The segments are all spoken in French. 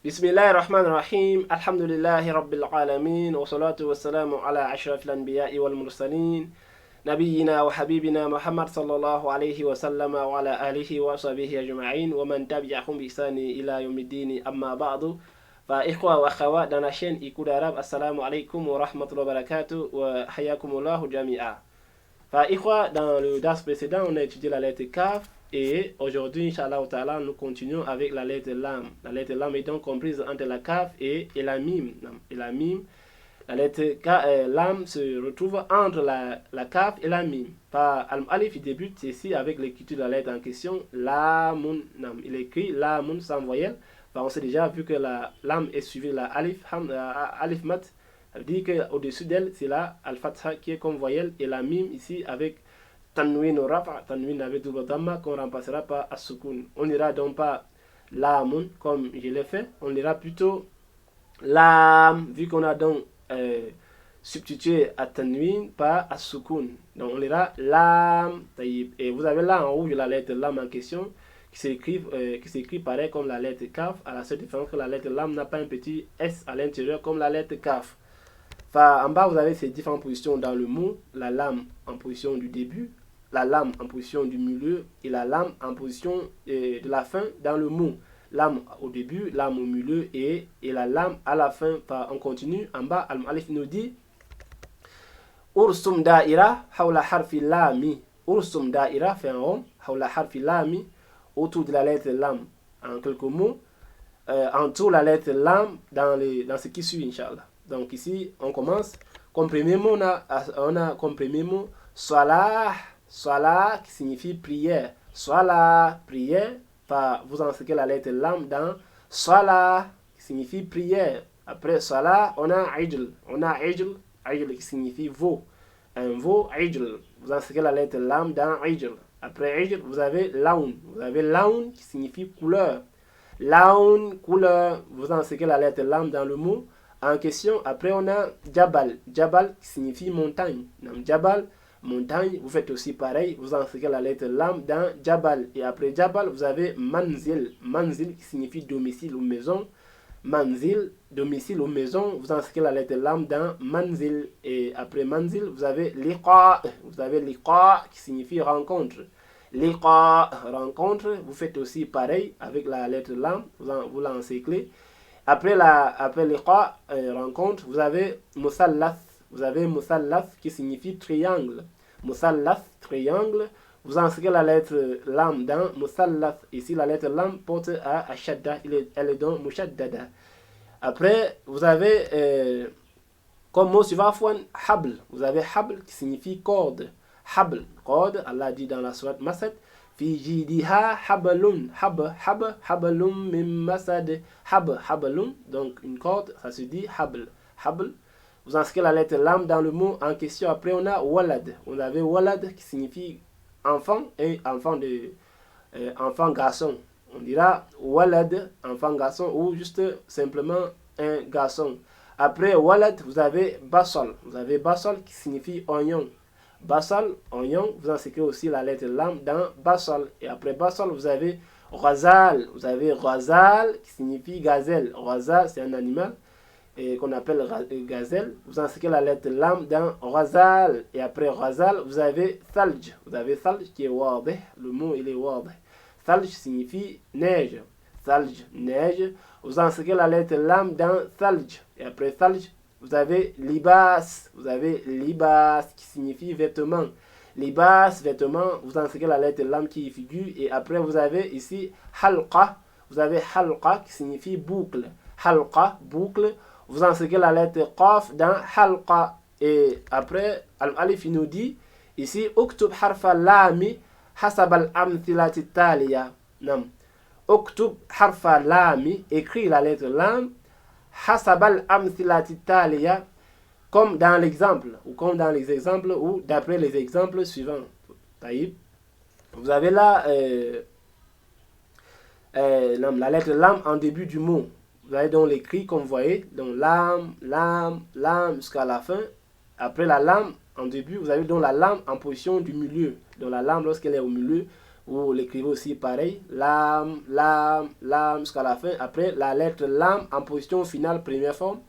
Bismillahirrahmanirrahim. Alhamdulillahi Rabbil Alamin. Wa salatu wa salamu ala ashrafil anbiya'i wal mursalin. Nabiyyina wa habibina Muhammad sallallahu alayhi wa sallam wa ala alihi wa sahbihi ajma'in. Wa man tabi'ahum bi ihsani ila yawmiddin amma ba'du. Fa ikhwa wa akhawat dans la chaîne Écoute Arabe, assalamu alaikum wa rahmatullahi wa barakatuh wa hayakumullahu jami'a. Fa ikhwa, dans le DAS précédent, on a étudié la lettre Kaf. Et aujourd'hui, Inch'Allah Ta'ala, nous continuons avec la lettre Lam. La lettre Lam est donc comprise entre la Kaf et la Mim. Et la Mim, la lettre Lam se retrouve entre la Kaf et la Mim. Par Al-Alif, il débute ici avec l'écriture de la lettre en question, Lamun Nam. Il écrit Lamun sans voyelle. Enfin, on sait déjà, vu que la Lam est suivie de la Alif Mat, ça veut dire qu'au-dessus d'elle, c'est la Al-Fatha qui est comme voyelle, et la Mim ici avec Tanwin au Rafa, Tanwin avec double Dhamma qu'on remplacera par As-Sukun. On n'ira donc pas Lamun comme je l'ai fait, on ira plutôt Lam, vu qu'on a donc substitué à Tanwin par As-Sukun. Donc on ira Lam, et vous avez là en haut la lettre Lam en question qui s'écrit pareil comme la lettre Kaf, à la seule différence que la lettre Lam n'a pas un petit S à l'intérieur comme la lettre Kaf. Enfin, en bas, vous avez ces différentes positions dans le mot, la lame en position du début, la lame en position du milieu et la lame en position de la fin dans le mot. Lame au début, lame au milieu et la lame à la fin. Enfin, on continue. En bas, Al-Alif nous dit Ursum da'ira hawla harfi lami. Ursum da'ira fait un rond, hawla harfi lami, autour de la lettre lam. En quelques mots, entoure la lettre lam dans ce qui suit, Inch'Allah. Donc ici, on commence. Comme premier mot, on a comme premier mot Salah, Salah qui signifie prière. Salah, prière. Vous inscrivez la lettre lam dans Salah qui signifie prière. Après Salah, on a Ijl. On a Ijl, Ijl qui signifie veau. Un veau, Ijl. Vous inscrivez la lettre lam dans Ijl. Après Ijl, vous avez Laun. Vous avez Laun qui signifie couleur. Laun, couleur. Vous inscrivez la lettre lam dans le mot en question. Après on a Jabal, Jabal qui signifie montagne. Jabal, montagne, vous faites aussi pareil, vous inscrivez la lettre Lam dans Jabal. Et après Jabal, vous avez Manzil, Manzil qui signifie domicile ou maison. Manzil, domicile ou maison, vous inscrivez la lettre Lam dans Manzil. Et après Manzil, vous avez Liqa, qui signifie rencontre. Liqa, rencontre, vous faites aussi pareil avec la lettre Lam, vous l'encerclez. Après Liqa, rencontre, vous avez Musallath. Vous avez Musallath qui signifie triangle. Musallath, triangle. Vous inscrivez la lettre Lam dans Musallath. Ici, la lettre Lam porte à Ashadda. Elle est donc Mushaddada. Après, vous avez comme mot suivant Habl. Vous avez Habl qui signifie corde. Habl, corde. Allah dit dans la sourate Masad. Fi jidiha hablun, hablum min masad, hablum, donc une corde, ça se dit habl. Vous inscrivez la lettre lam dans le mot en question. Après on a walad. On avait walad qui signifie enfant et enfant garçon. On dira walad, enfant garçon, ou juste simplement un garçon. Après walad, vous avez basal. Vous avez basal qui signifie oignon. Basal, oignon, vous inscrivez aussi la lettre lam dans Basal. Et après Basal, vous avez Razal. Vous avez Razal qui signifie gazelle. Razal, c'est un animal qu'on appelle gazelle. Vous inscrivez la lettre lam dans Razal. Et après Razal, vous avez Thalj. Vous avez Thalj qui est wadih. Le mot, il est wadih. Thalj signifie neige. Thalj, neige. Vous inscrivez la lettre lam dans Thalj. Et après Thalj, vous avez libas, qui signifie vêtement. Libas, vêtement, vous inscrivez la lettre lam qui y figure. Et après, vous avez ici halqa. Vous avez halqa qui signifie boucle. Halqa, boucle. Vous inscrivez la lettre qaf dans halqa. Et après, Al-Alif nous dit ici, uktub harfa lami hasab al-amthilati taliya. Uktub harfa lami, écrit la lettre lam. Hasabal amthilati taliya, comme dans l'exemple, ou comme dans les exemples, ou d'après les exemples suivants. Vous avez là la lettre lam en début du mot. Vous avez donc l'écrit comme vous voyez, donc lam jusqu'à la fin. Après la lam en début, vous avez donc la lam en position du milieu. Donc la lam, lorsqu'elle est au milieu, Vous l'écrivez aussi pareil, lam, lam, lam jusqu'à la fin. Après, la lettre lam en position finale, première forme.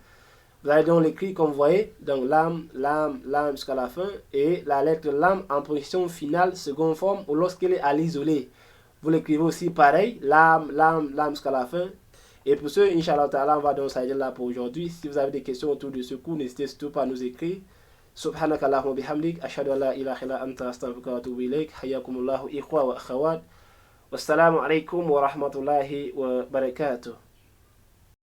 Vous allez donc l'écrire comme vous voyez, donc lam, lam, lam jusqu'à la fin. Et la lettre lam en position finale, seconde forme, ou lorsqu'elle est à l'isolé. Vous l'écrivez aussi pareil, lam, lam, lam jusqu'à la fin. Et pour ce, Inch'Allah Ta'ala, on va donc s'arrêter là pour aujourd'hui. Si vous avez des questions autour de ce cours, n'hésitez surtout pas à nous écrire. سبحانك اللهم وبحمدك أشهد أن لا إله إلا أنت أستغفرك وأتوب إليك حياكم الله إخوة وأخوات والسلام عليكم ورحمة الله وبركاته